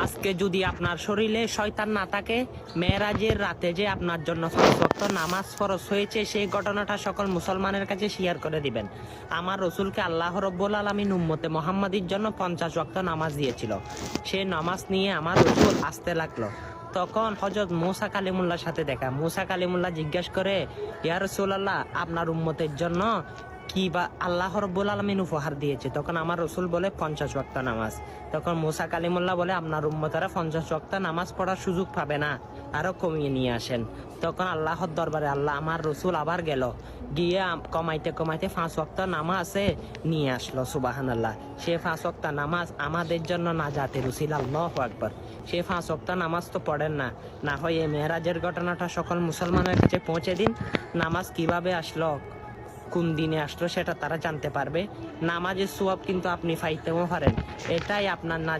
আজকে যদি আপনার শরীরে শয়তান না থাকে, মেরাজের রাতে যে আপনার জন্য 5 ওয়াক্ত নামাজ ফরজ হয়েছে সেই ঘটনাটা সকল মুসলমানের কাছে শেয়ার করে দিবেন। আমার রসুলকে আল্লাহ রব্বুল আলামিন উম্মতে মুহাম্মাদির জন্য 50 ওয়াক্ত নামাজ দিয়েছিল। সেই নামাজ নিয়ে আমার রসুল আসতে লাগলো। তখন হযরত মুসা কালিমুল্লাহর সাথে দেখা। মুসা কালিমুল্লাহ জিজ্ঞেস করে, ইয়া রাসূলুল্লাহ, আপনার উম্মতের জন্য কি বা আল্লাহ রব্বুল আলামিন উপহার দিয়েছে? তখন আমার রসুল বলে 50 ওয়াক্ত নামাজ। তখন মুসা কালিমুল্লাহ বলে, আপনার উম্মতেরা 50 ওয়াক্ত নামাজ পড়ার সুযোগ পাবে না, আরো কমিয়ে নিয়ে আসেন। তখন আল্লাহর দরবারে আমার রসুল আবার গেল, গিয়ে কমাইতে কমাইতে 5 ওয়াক্ত নামাজে নিয়ে আসলো। সুবহানাল্লাহ। সে 5 ওয়াক্ত নামাজ আমাদের জন্য নাজাতের উসিলা। আল্লাহু আকবার। সে 5 ওয়াক্ত নামাজ তো পড়েন না। না হয় এই মেরাজের ঘটনাটা সকল মুসলমানের কাছে পৌঁছে দিন। নামাজ কিভাবে আসলো, কোন দিনে আসলো সেটা তারা জানতে পারবে। নামাজের সওয়াব কিন্তু আপনি পাইতেও পারেন। এটাই আপনার না